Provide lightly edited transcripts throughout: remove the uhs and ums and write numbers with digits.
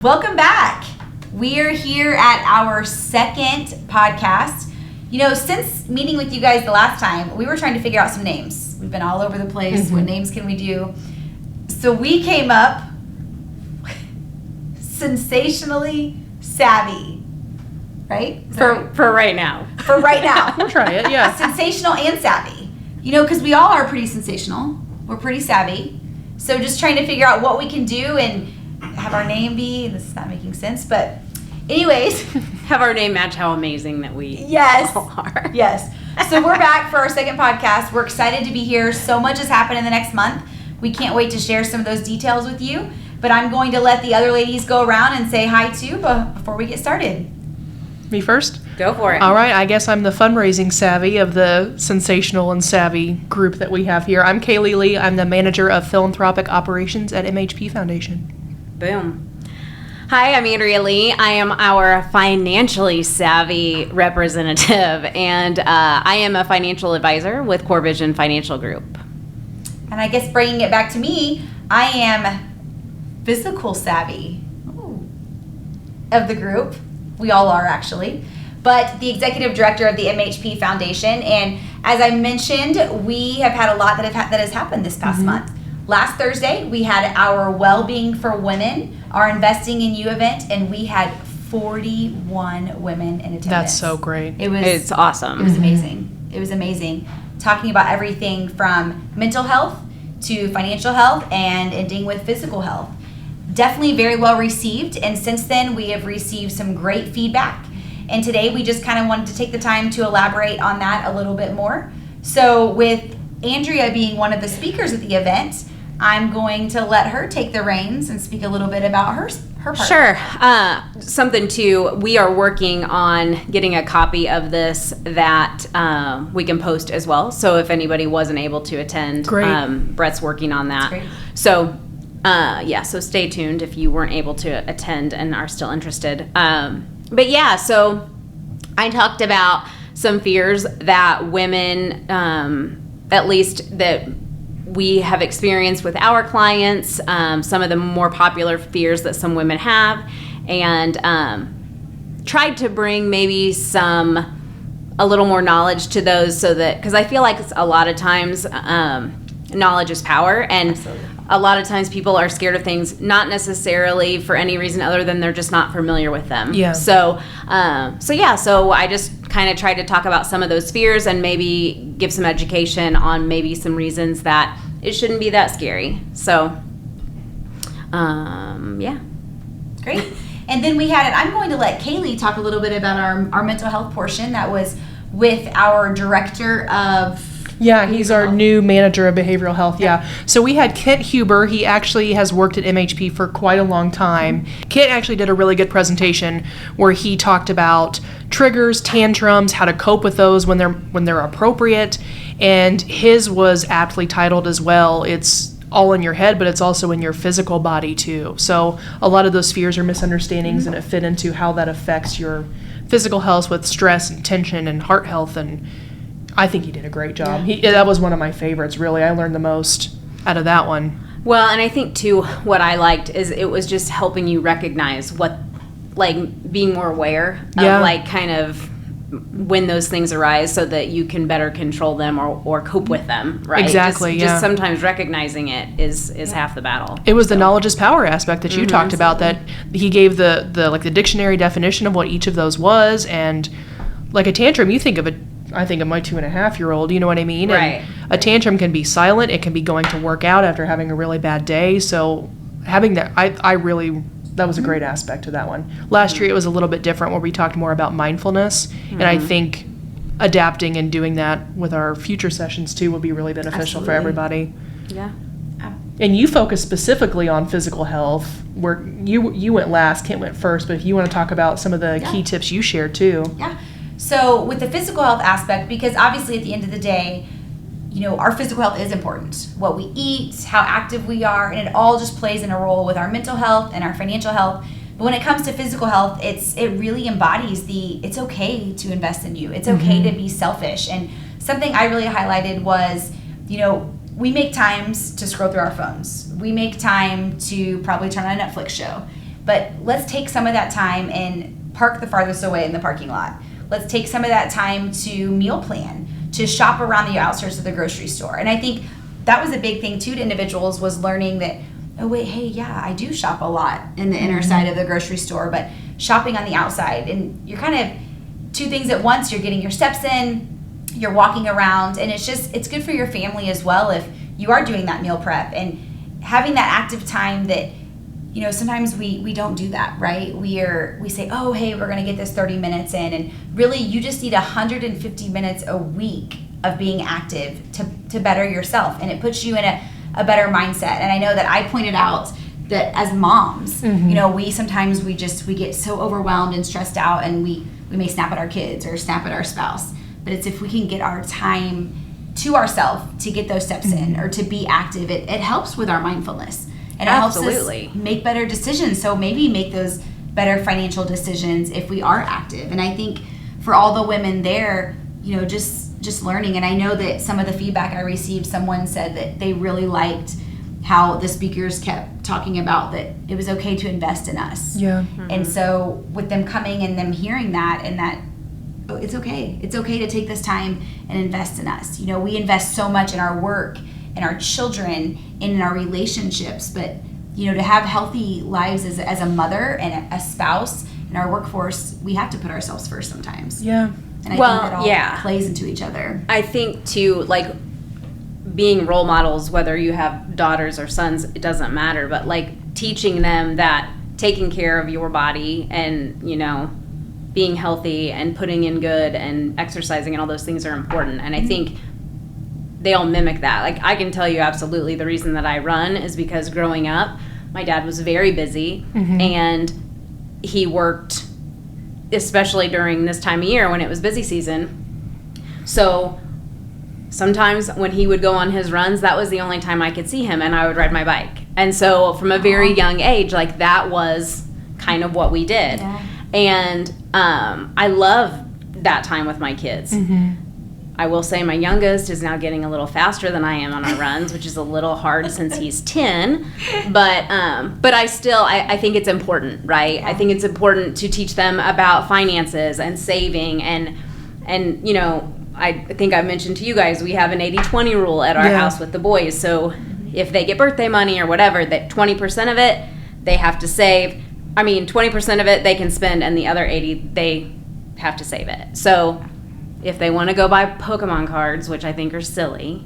Welcome back. We are here at our second podcast. You know, since meeting with you guys the last time, we were trying to figure out some names. We've been all over the place. What names can we do? So we came up sensationally savvy, right? For right now. For right now. We'll try it, yeah. Sensational and savvy. You know, because we all are pretty sensational. We're pretty savvy. So just trying to figure out what we can do and have our name be, this is not making sense, but anyways. Have our name match how amazing that we all are. Yes. So we're back for our second podcast. We're excited to be here. So much has happened in the next month. We can't wait to share some of those details with you. But I'm going to let the other ladies go around and say hi too before we get started. Me first? Go for it. All right, I guess I'm the fundraising savvy of the Sensational and Savvy group that we have here. I'm KaLeigh. I'm the manager of philanthropic operations at MHP Foundation. Boom. Hi, I'm Andrea Lee. I am our financially savvy representative, and I am a financial advisor with Core Vision Financial Group. And I guess bringing it back to me, I am physical savvy of the group. We all are actually, but the executive director of the MHP Foundation. And as I mentioned, we have had a lot that has happened this past month. Last Thursday, we had our Wellbeing for Women, our Investing in You event, and we had 41 women in attendance. That's so great. It's awesome. It was amazing. It was amazing. Talking about everything from mental health to financial health and ending with physical health. Definitely very well received, and since then we have received some great feedback. And today we just kind of wanted to take the time to elaborate on that a little bit more. So with Andrea being one of the speakers at the event, I'm going to let her take the reins and speak a little bit about her part. Sure. Something too, we are working on getting a copy of this that we can post as well. So if anybody wasn't able to attend, Brett's working on that. That's great. So so stay tuned if you weren't able to attend and are still interested. But yeah, so I talked about some fears that women, at least that we have experienced with our clients, some of the more popular fears that some women have, and tried to bring maybe a little more knowledge to those, so that, because I feel like a lot of times knowledge is power, and Absolutely. A lot of times people are scared of things not necessarily for any reason other than they're just not familiar with them. Yeah. So I just kind of tried to talk about some of those fears and maybe give some education on maybe some reasons that it shouldn't be that scary. So, yeah. Great. And then we had it. I'm going to let KaLeigh talk a little bit about our mental health portion that was with our director of... Yeah, he's our new manager of behavioral health, yeah. So we had Kent Huber. He actually has worked at MHP for quite a long time. Kent actually did a really good presentation where he talked about triggers, tantrums, how to cope with those when they're appropriate, and his was aptly titled as well. It's all in your head, but it's also in your physical body too. So a lot of those fears are misunderstandings, and it fit into how that affects your physical health with stress and tension and heart health, and I think he did a great job. Yeah. That was one of my favorites, really. I learned the most out of that one. Well, and I think too, what I liked is it was just helping you recognize what, like, being more aware of, like, kind of when those things arise so that you can better control them or cope with them, right? Exactly, just sometimes recognizing it is half the battle. It was the knowledge is power aspect that you talked about, that he gave the dictionary definition of what each of those was, and like a tantrum, you think of it, I think of my 2.5-year-old, you know what I mean? Right. And a tantrum can be silent. It can be going to work out after having a really bad day. So having that, that was a great aspect to that one. Last year it was a little bit different where we talked more about mindfulness. And I think adapting and doing that with our future sessions too would be really beneficial for everybody. Yeah. And you focus specifically on physical health, where you went last, Kent went first, but if you want to talk about some of the key tips you shared too. Yeah. So with the physical health aspect, because obviously at the end of the day, you know, our physical health is important. What we eat, how active we are, and it all just plays in a role with our mental health and our financial health. But when it comes to physical health, it really embodies it's okay to invest in you. It's okay to be selfish. And something I really highlighted was, you know, we make times to scroll through our phones. We make time to probably turn on a Netflix show. But let's take some of that time and park the farthest away in the parking lot. Let's take some of that time to meal plan, to shop around the outskirts of the grocery store. And I think that was a big thing too to individuals, was learning that, oh wait, hey, yeah, I do shop a lot in the inner side of the grocery store, but shopping on the outside, and you're kind of two things at once. You're getting your steps in, you're walking around, and it's good for your family as well if you are doing that meal prep and having that active time that, you know, sometimes we don't do that, right? We say, oh, hey, we're going to get this 30 minutes in, and really you just need 150 minutes a week of being active to better yourself, and it puts you in a better mindset. And I know that I pointed out that as moms, you know, we sometimes we get so overwhelmed and stressed out, and we may snap at our kids or snap at our spouse. But it's if we can get our time to ourselves to get those steps in or to be active, it helps with our mindfulness. And it helps us make better decisions. So maybe make those better financial decisions if we are active. And I think for all the women there, you know, just learning. And I know that some of the feedback I received, someone said that they really liked how the speakers kept talking about that it was okay to invest in us. Yeah. And so with them coming and them hearing that, and that, oh, it's okay to take this time and invest in us. You know, we invest so much in our work, in our children, and in our relationships, but you know, to have healthy lives as a mother and a spouse in our workforce, we have to put ourselves first sometimes. Yeah. And I think that all plays into each other. I think too, like being role models, whether you have daughters or sons, it doesn't matter, but like teaching them that taking care of your body and, you know, being healthy and putting in good and exercising and all those things are important. And I think they all mimic that. Like I can tell you absolutely the reason that I run is because growing up, my dad was very busy and he worked, especially during this time of year when it was busy season. So sometimes when he would go on his runs, that was the only time I could see him, and I would ride my bike. And so from a very young age, like that was kind of what we did. Yeah. And I love that time with my kids. I will say my youngest is now getting a little faster than I am on our runs, which is a little hard since he's 10. But I think it's important, right? I think it's important to teach them about finances and saving and you know, I think I mentioned to you guys, we have an 80-20 rule at our house with the boys. So if they get birthday money or whatever, that 20% of it they have to save. 20% of it they can spend, and the other 80 they have to save it. So if they want to go buy Pokemon cards, which I think are silly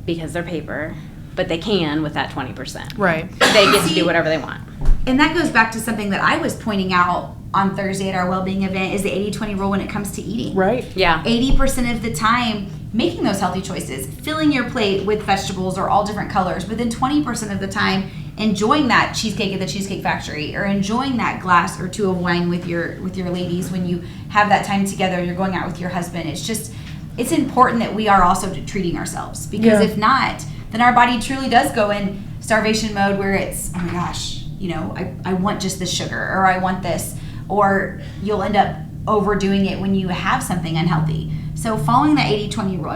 because they're paper, but they can with that 20%. Right. They get to do whatever they want. And that goes back to something that I was pointing out on Thursday at our Wellbeing event, is the 80-20 rule when it comes to eating. Right. Yeah. 80% of the time, making those healthy choices, filling your plate with vegetables or all different colors, but then 20% of the time, enjoying that cheesecake at the Cheesecake Factory, or enjoying that glass or two of wine with your ladies when you have that time together, you're going out with your husband. It's important that we are also treating ourselves, because if not, then our body truly does go in starvation mode where it's, oh my gosh, you know, I want just this sugar, or I want this, or you'll end up overdoing it when you have something unhealthy. So following that 80-20 rule,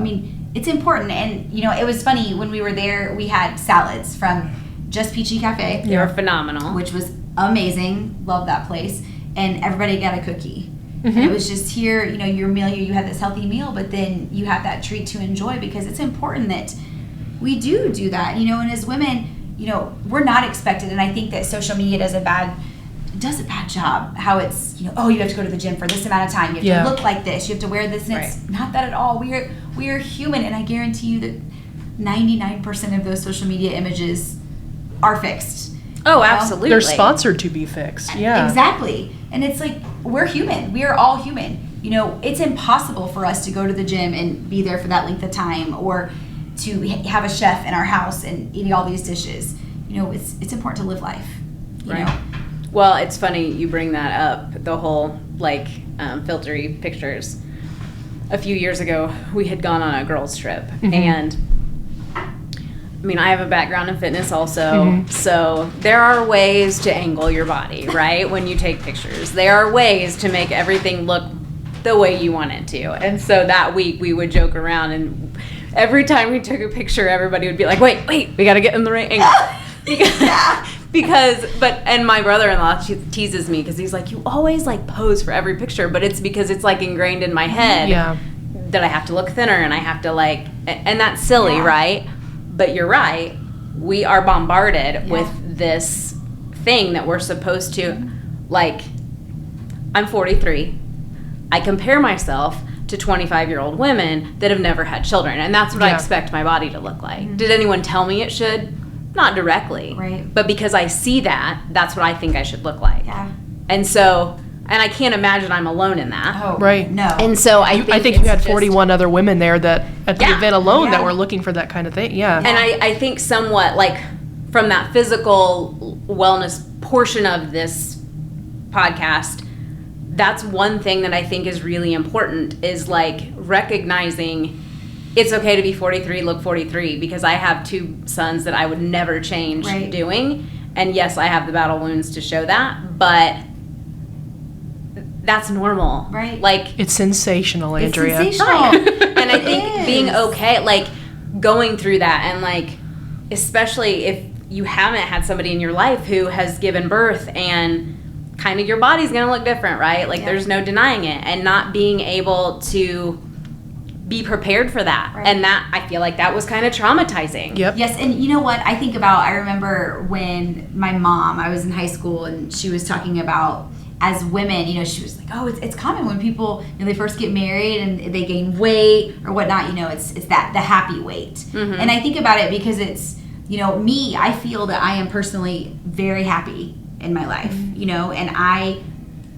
it's important. And, you know, it was funny, when we were there, we had salads from Just Peachy Cafe. They were phenomenal. Which was amazing. Love that place. And everybody got a cookie. And it was just here, you know, your meal, you had this healthy meal, but then you have that treat to enjoy, because it's important that we do that, you know. And as women, you know, we're not expected. And I think that social media does a bad job, how it's, you know, oh, you have to go to the gym for this amount of time, you have to look like this, you have to wear this, and it's not that at all. We are human, and I guarantee you that 99% of those social media images are fixed. Oh, absolutely. They're sponsored to be fixed. Yeah. Exactly. And it's like, we're human. We are all human. You know, it's impossible for us to go to the gym and be there for that length of time, or to have a chef in our house and eating all these dishes. You know, it's important to live life. You know? Well, it's funny you bring that up, the whole, like, filtery pictures. A few years ago, we had gone on a girls' trip, and I have a background in fitness also, so there are ways to angle your body, right, when you take pictures. There are ways to make everything look the way you want it to. And so that week, we would joke around, and every time we took a picture, everybody would be like, wait, we got to get in the right angle. And my brother-in-law teases me because he's like, you always like pose for every picture, but it's because it's like ingrained in my head that I have to look thinner and I have to like, and that's silly, right? But you're right. We are bombarded with this thing that we're supposed to, like, I'm 43. I compare myself to 25-year-old women that have never had children, and that's what I expect my body to look like. Did anyone tell me it should? Not directly. Right. But because I see that, that's what I think I should look like. Yeah. And so, and I can't imagine I'm alone in that. Oh, Right. No. And so I think you had 41 other women there that at the event alone that Yeah. were looking for that kind of thing. Yeah. And I think somewhat like from that physical wellness portion of this podcast, that's one thing that I think is really important is like recognizing it's okay to be 43, look 43, because I have 2 sons that I would never change doing. And yes, I have the battle wounds to show that, but that's normal. Right. Like, It's sensational, Andrea. It's sensational. and I think being okay, like going through that, and like, especially if you haven't had somebody in your life who has given birth, and kind of your body's gonna look different, right? Like there's no denying it, and not being able to be prepared for that. Right. And that, I feel like that was kind of traumatizing. Yep. Yes, and you know what I think about, I remember when my mom, I was in high school, and she was talking about, as women, you know, she was like, oh, it's common when people, you know, they first get married and they gain weight or whatnot, you know, it's that, the happy weight. Mm-hmm. And I think about it because it's, you know, me, I feel that I am personally very happy in my life, you know, and I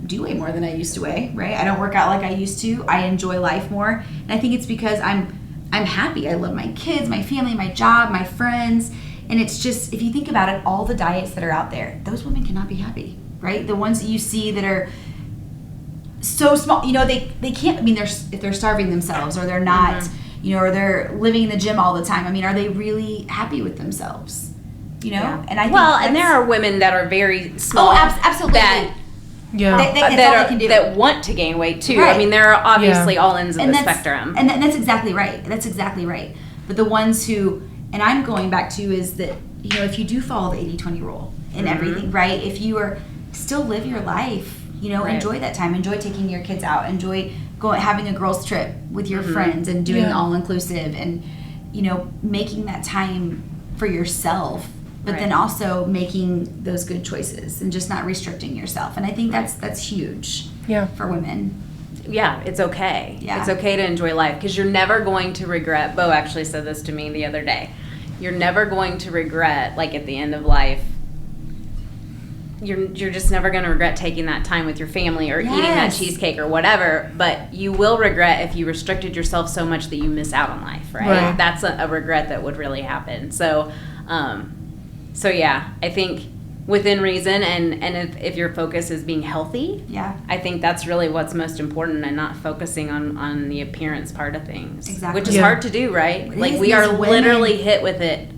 do weigh more than I used to weigh, right? I don't work out like I used to. I enjoy life more. And I think it's because I'm happy. I love my kids, my family, my job, my friends. And it's just, if you think about it, all the diets that are out there, those women cannot be happy, right? The ones that you see that are so small, you know, they can't, I mean, if they're starving themselves, or they're not, you know, or they're living in the gym all the time. I mean, are they really happy with themselves? You know? And I think and there are women that are very small. Oh, absolutely. That Yeah. That's all they can do. that want to gain weight too. Right. I mean, there are obviously all ends of the spectrum. And that's exactly right. That's exactly right. But the ones who, and I'm going back to, is that, you know, if you do follow the 80-20 rule in everything, right? If you are still live your life, you know, enjoy that time, enjoy taking your kids out, enjoy having a girls trip with your friends and doing all inclusive, and, you know, making that time for yourself. But then also making those good choices and just not restricting yourself. And I think that's huge for women. Yeah, it's okay. Yeah. It's okay to enjoy life, because you're never going to regret. Bo actually said this to me the other day. You're never going to regret, like at the end of life, you're just never going to regret taking that time with your family or eating that cheesecake or whatever. But you will regret if you restricted yourself so much that you miss out on life, right? That's a regret that would really happen. So, So yeah, I think within reason, and if your focus is being healthy, I think that's really what's most important, and not focusing on the appearance part of things. Exactly. Which is hard to do, right? Like we are literally hit with it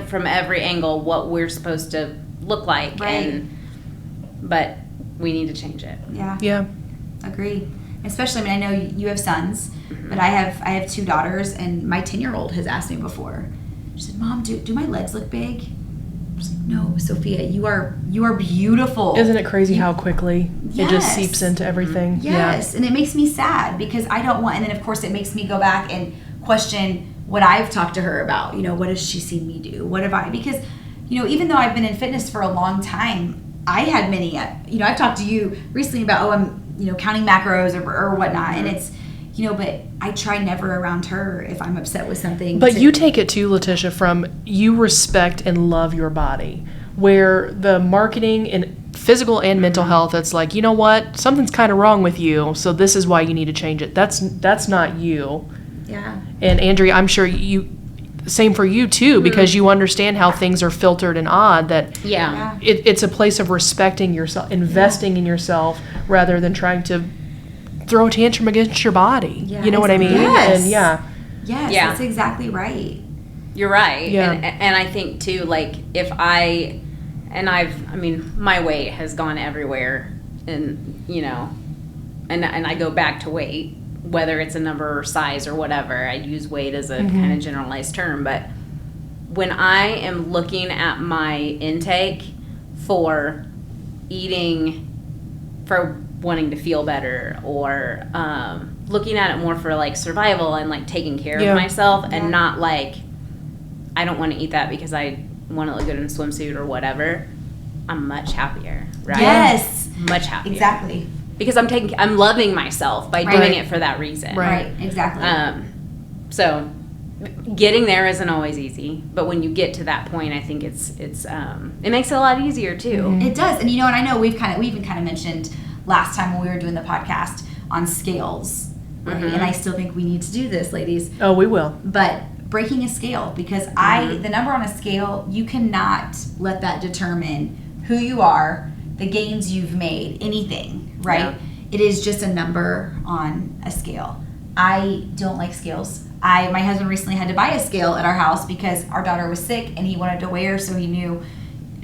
from every angle, what we're supposed to look like, but we need to change it. Yeah. Agree. Especially, I mean, I know you have sons, but I have 2 daughters, and my 10-year-old has asked me before. She said, "Mom, do my legs look big?" I was like, "No, Sophia, you are beautiful." Isn't it crazy how quickly it just seeps into everything? Yes, and it makes me sad because I don't want, and then of course it makes me go back and question what I've talked to her about. You know, what has she seen me do? What have I? Because, you know, even though I've been in fitness for a long time, I had many, you know, I've talked to you recently about, I'm, you know, counting macros or whatnot, and it's, you know, but I try never around her if I'm upset with something. But you take it too, LaTisha, from you respect and love your body, where the marketing in physical and mental health, it's like, you know what, something's kind of wrong with you, so this is why you need to change it. That's not you. Yeah. And Andrea, I'm sure same for you too, because you understand how things are filtered and odd, that it's a place of respecting yourself, investing in yourself, rather than trying to throw a tantrum against your body. You know what I mean? Yes. And Yes, that's exactly right. You're right. Yeah. And I think too, like if I mean, my weight has gone everywhere, and you know, and I go back to weight, whether it's a number or size or whatever. I use weight as a kind of generalized term, but when I am looking at my intake, for eating for wanting to feel better, or looking at it more for like survival and like taking care of myself, and not like, I don't want to eat that because I want to look good in a swimsuit or whatever. I'm much happier, right? Yes. Much happier. Exactly. Because I'm loving myself by doing it for that reason. Right. Exactly. So getting there isn't always easy, but when you get to that point, I think it makes it a lot easier too. It does. And and I know we even kind of mentioned last time when we were doing the podcast on scales, right? And I still think we need to do this, ladies. Oh, we will. But breaking a scale, because the number on a scale, you cannot let that determine who you are, the gains you've made, anything, right? Yeah. It is just a number on a scale. I don't like scales. My husband recently had to buy a scale at our house because our daughter was sick and he wanted to weigh her, so he knew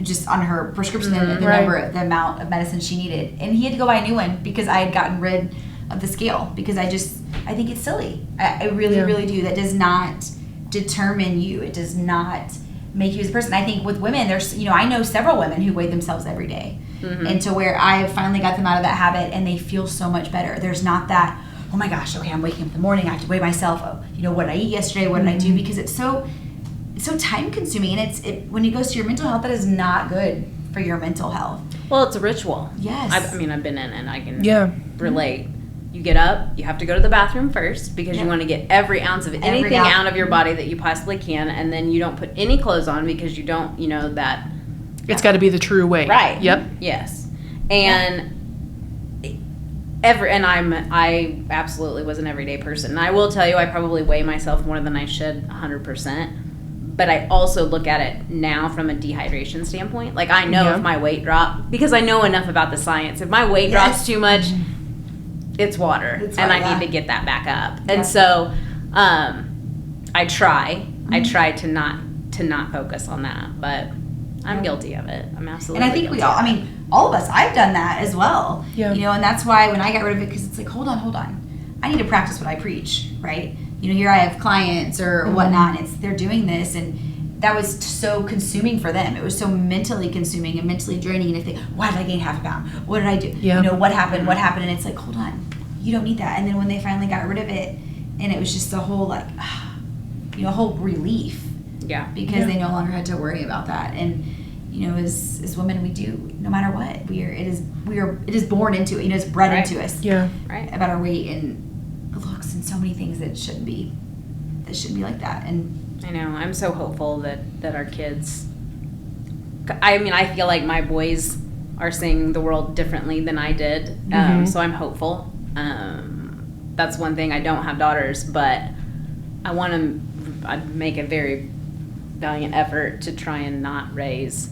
just on her prescription the amount of medicine she needed. And he had to go buy a new one because I had gotten rid of the scale, because I think it's silly. I really, really do. That does not determine you. It does not make you as a person. I think with women, there's, I know several women who weigh themselves every day. And to where I finally got them out of that habit and they feel so much better. There's not that, oh my gosh, okay, I'm waking up in the morning, I have to weigh myself. Oh, what did I eat yesterday? What did I do? Because it's so time consuming, and when it goes to your mental health, that is not good for your mental health. Well, it's a ritual. Yes. I've been in it, and I can relate. You get up, you have to go to the bathroom first because you want to get every ounce of anything out of your body that you possibly can, and then you don't put any clothes on because you don't, that it's got to be the true weight. Right. Yep. Yes. And I absolutely was an everyday person. And I will tell you, I probably weigh myself more than I should, 100%. But I also look at it now from a dehydration standpoint. Like, I know if my weight dropped, because I know enough about the science. If my weight drops too much, it's water, and I need to get that back up. And so I try to not focus on that, but I'm guilty of it. I'm absolutely. And I think all of us, I've done that as well. Yeah. And that's why when I got rid of it, because it's like, hold on, I need to practice what I preach, right? Here I have clients or whatnot, and they're doing this, and that was so consuming for them. It was so mentally consuming and mentally draining. And if why did I gain half a pound? What did I do? Yeah. What happened? What happened? And it's like, hold on, you don't need that. And then when they finally got rid of it, and it was just the whole whole relief. Yeah. Because they no longer had to worry about that. And as women, we do, no matter what, it is born into it. It's bred into us. Yeah. Right. About our weight and looks and so many things that shouldn't be like that. And I know, I'm so hopeful that our kids, I feel like my boys are seeing the world differently than I did. So I'm hopeful. That's one thing. I don't have daughters, but I want to make a very valiant effort to try and not raise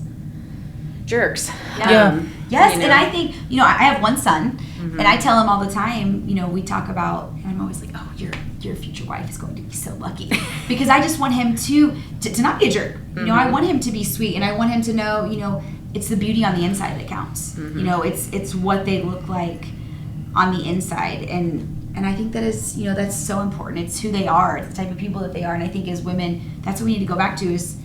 jerks. Yes, and I think, I have one son, and I tell him all the time, we talk about, and I'm always like, oh, your future wife is going to be so lucky. Because I just want him to not be a jerk. I want him to be sweet, and I want him to know, it's the beauty on the inside that counts. It's what they look like on the inside, and I think that is, that's so important. It's who they are, it's the type of people that they are, and I think as women, that's what we need to go back to is,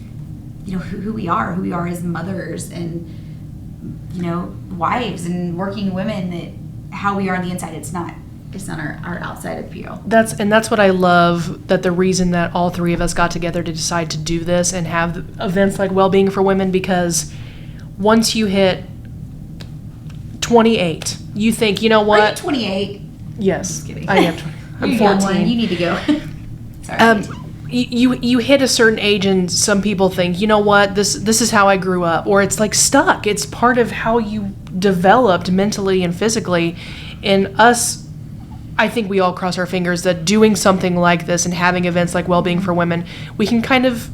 who we are as mothers and, wives and working women, that how we are on the inside. It's not our outside appeal. That's what I love, that the reason that all three of us got together to decide to do this and have events like Wellbeing for Women, because once you hit 28, you think, you know what? Are you 28? Yes. Just kidding. I am. I'm 14. You need to go. Sorry. You hit a certain age and some people think, you know what, this is how I grew up, or it's like stuck. It's part of how you developed mentally and physically. And us, I think we all cross our fingers that doing something like this and having events like Wellbeing for Women, we can kind of,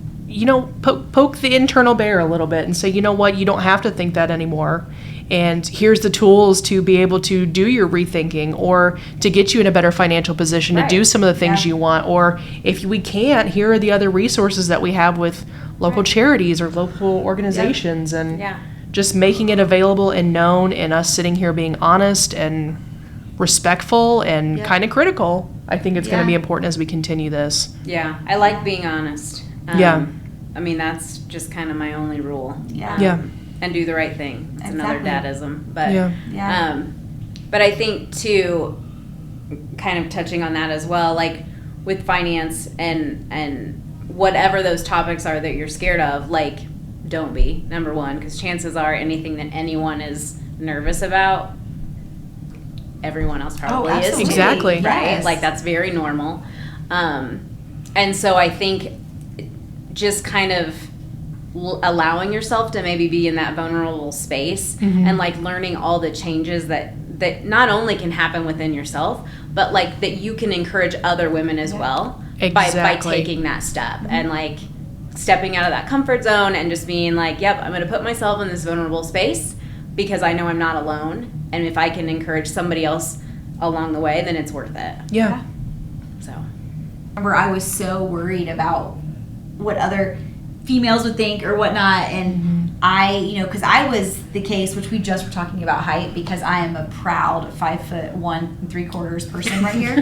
poke the internal bear a little bit and say, you know what, you don't have to think that anymore. And here's the tools to be able to do your rethinking, or to get you in a better financial position to do some of the things you want. Or if we can't, here are the other resources that we have with local charities or local organizations, and just making it available and known, and us sitting here being honest and respectful and kind of critical. I think it's going to be important as we continue this. Yeah, I like being honest. That's just kind of my only rule. and do the right thing. It's another dadism. But, Yeah. but I think, too, kind of touching on that as well, like with finance and whatever those topics are that you're scared of, like, don't be, number one, because chances are anything that anyone is nervous about, everyone else probably is too, Exactly. right? Yes. Like, that's very normal. And so I think just kind of allowing yourself to maybe be in that vulnerable space and like learning all the changes that not only can happen within yourself, but like that you can encourage other women as well by taking that step and like stepping out of that comfort zone and just being like, yep, I'm going to put myself in this vulnerable space because I know I'm not alone. And if I can encourage somebody else along the way, then it's worth it. Yeah. So. Remember, I was so worried about what other females would think or whatnot. And because I was the case, which we just were talking about height, because I am a proud 5'1" 3/4" person right here.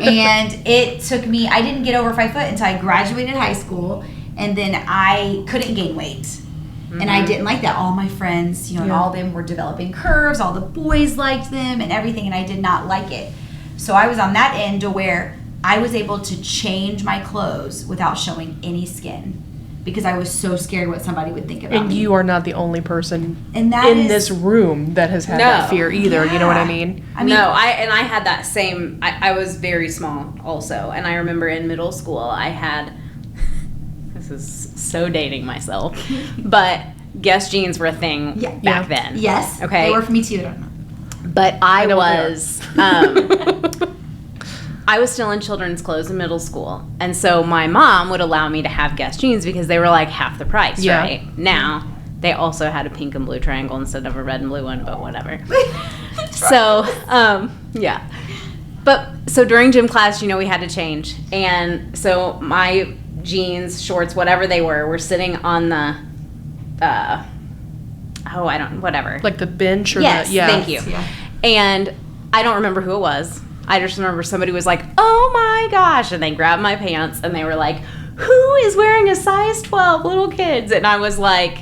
And it took me, I didn't get over 5 foot until I graduated high school. And then I couldn't gain weight. And I didn't like that. All my friends, and all of them were developing curves. All the boys liked them and everything. And I did not like it. So I was on that end to where I was able to change my clothes without showing any skin. Because I was so scared what somebody would think about me. And you are not the only person in this room that has had that fear either. You know what I mean? I had that same, I was very small also. And I remember in middle school I had, this is so dating myself, but Guess jeans were a thing back then. Yes. Okay. They were for me too. But I was still in children's clothes in middle school. And so my mom would allow me to have Guess jeans because they were like half the price, right? Now, they also had a pink and blue triangle instead of a red and blue one, but whatever. So, yeah. But, so during gym class, we had to change. And so my jeans, shorts, whatever they were sitting on the, whatever. Like the bench or yes, the, thank you. Yeah. And I don't remember who it was. I just remember somebody was like, oh my gosh, and they grabbed my pants and they were like, who is wearing a size 12, little kids? And I was like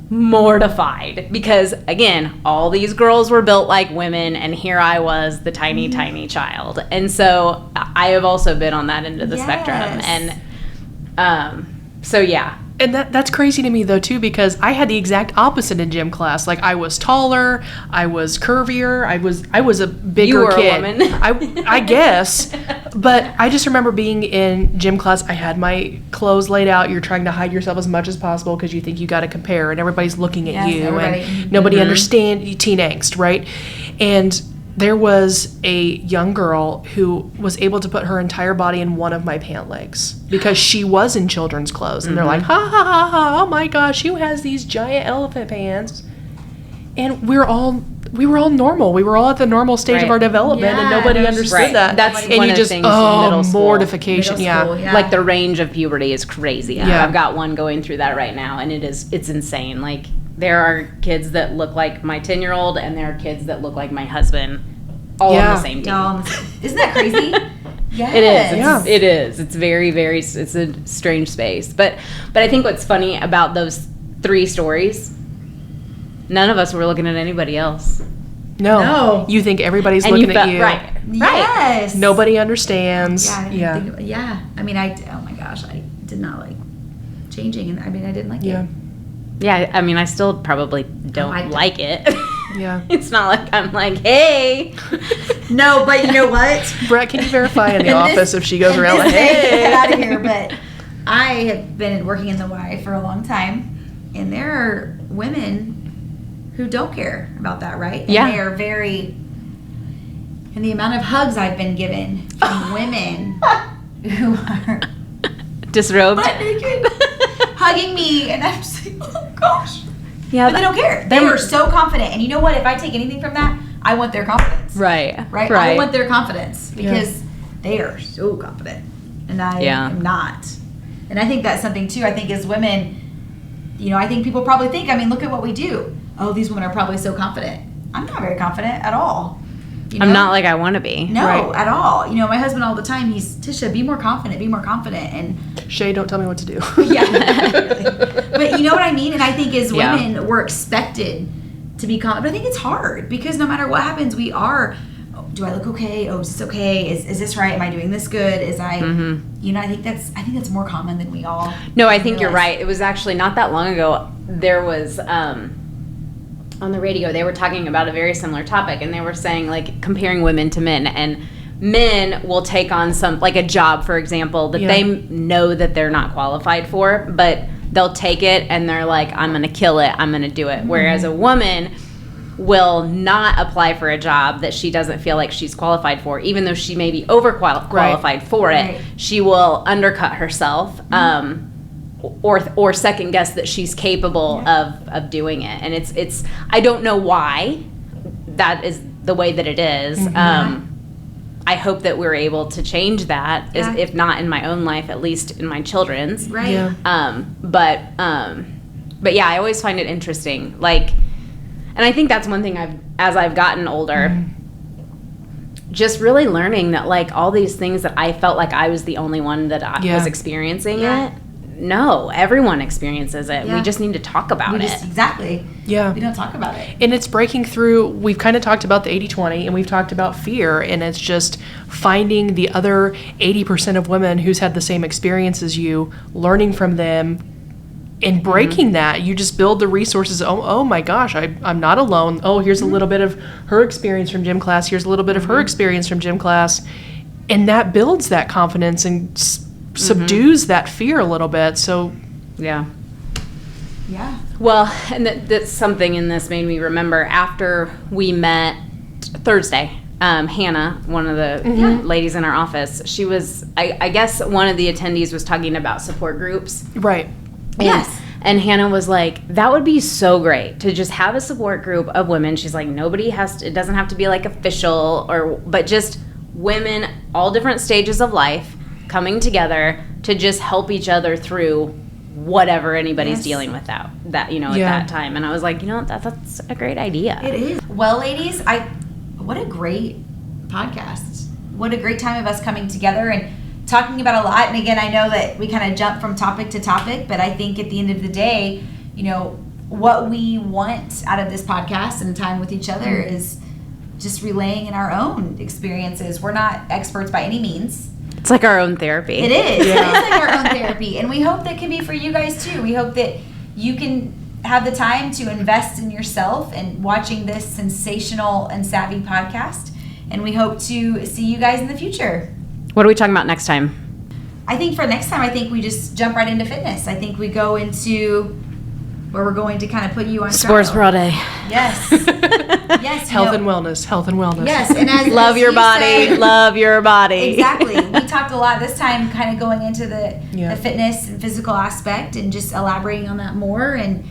mortified because, again, all these girls were built like women and here I was, the tiny, tiny child. And so I have also been on that end of the spectrum. And so, yeah. And that's crazy to me, though, too, because I had the exact opposite in gym class. Like, I was taller, I was curvier, I was a bigger you were kid. A woman. I guess. But I just remember being in gym class, I had my clothes laid out. You're trying to hide yourself as much as possible because you think you got to compare, and everybody's looking at you, and nobody understands teen angst, right? And there was a young girl who was able to put her entire body in one of my pant legs because she was in children's clothes. And they're like, ha, ha, ha, ha, oh my gosh, who has these giant elephant pants? And we were all normal. We were all at the normal stage of our development, and nobody understood that. That's and one you of just, the things in middle school. Mortification, Middle school, Like the range of puberty is crazy. Yeah. I've got one going through that right now, and it's insane. Like, there are kids that look like my 10-year-old, and there are kids that look like my husband, all on the same team. Isn't that crazy? Yes. It is. It is. It's very, very. It's a strange space. But I think what's funny about those 3 stories, none of us were looking at anybody else. No. You think everybody's looking at you. Right. Yes. Nobody understands. Yeah. I mean, oh my gosh, I did not like changing, and I didn't like it. Yeah. I mean, I still probably don't like it. Yeah. It's not like I'm like, hey. No, but you know what? Brett, can you verify in the office if she goes around like, hey? Get out of here. But I have been working in the Y for a long time, and there are women who don't care about that, right? And they are very, and the amount of hugs I've been given from women who are disrobed, butt naked, hugging me, and I'm just like, oh gosh. Yeah, but they don't care. They are so confident. And you know what? If I take anything from that, I want their confidence. Right. I want their confidence because they are so confident. And I am not. And I think that's something, too. I think as women, I think people probably think, look at what we do. Oh, these women are probably so confident. I'm not very confident at all. I'm not like I want to be. No, at all. My husband all the time, he's, Tisha, be more confident. And Shay, don't tell me what to do. Yeah. But you know what I mean? And I think as women, we're expected to be confident. But I think it's hard because no matter what happens, we are. Oh, do I look okay? Oh, is this okay? Is this right? Am I doing this good? Is I, you know, I think that's more common than we all. No, I think you're right. It was actually not that long ago. There was on the radio, they were talking about a very similar topic, and they were saying, like, comparing women to men, and men will take on some, like a job, for example, that they know that they're not qualified for, but they'll take it and they're like, I'm going to kill it, I'm going to do it. Whereas a woman will not apply for a job that she doesn't feel like she's qualified for, even though she may be overqualified for it. She will undercut herself, or second guess that she's capable of doing it. And it's I don't know why that is the way that it is. I hope that we're able to change that, if not in my own life, at least in my children's. Right. Yeah. But yeah, I always find it interesting. Like, and I think that's one thing as I've gotten older, just really learning that, like, all these things that I felt like I was the only one that I was experiencing it. No, everyone experiences it. We just need to talk about it. Exactly. Yeah. We don't talk about it. And it's breaking through. We've kind of talked about the 80-20, and we've talked about fear, and it's just finding the other 80% of women who's had the same experience as you, learning from them, and breaking that. You just build the resources. Oh my gosh, I'm not alone. Oh, here's a little bit of her experience from gym class. Here's a little bit of her experience from gym class. And that builds that confidence and subdues that fear a little bit. So yeah. Well, and that's something in this made me remember. After we met Thursday, Hannah, one of the ladies in our office, she was, I guess one of the attendees was talking about support groups. Right. And Hannah was like, that would be so great to just have a support group of women. She's like, it doesn't have to be like official, but just women, all different stages of life, coming together to just help each other through whatever anybody's dealing with at that time. And I was like, that's a great idea. It is. Well, ladies, what a great podcast. What a great time of us coming together and talking about a lot. And again, I know that we kind of jump from topic to topic, but I think at the end of the day, what we want out of this podcast and time with each other is just relaying in our own experiences. We're not experts by any means. It's like our own therapy. It is. It is like our own therapy. And we hope that can be for you guys too. We hope that you can have the time to invest in yourself and watching this sensational and savvy podcast. And we hope to see you guys in the future. What are we talking about next time? I think for next time, we just jump right into fitness. I think we go into where we're going to kind of put you on Sports Bra Day. Yes. Yes. Health and wellness. Yes. And as love your body. Love your body. Exactly. We talked a lot this time kind of going into the fitness and physical aspect and just elaborating on that more and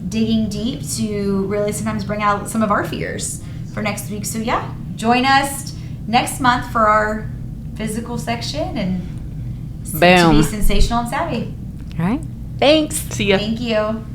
digging deep to really sometimes bring out some of our fears for next week. So join us next month for our physical section and to be sensational and savvy. All right. Thanks. See ya. Thank you.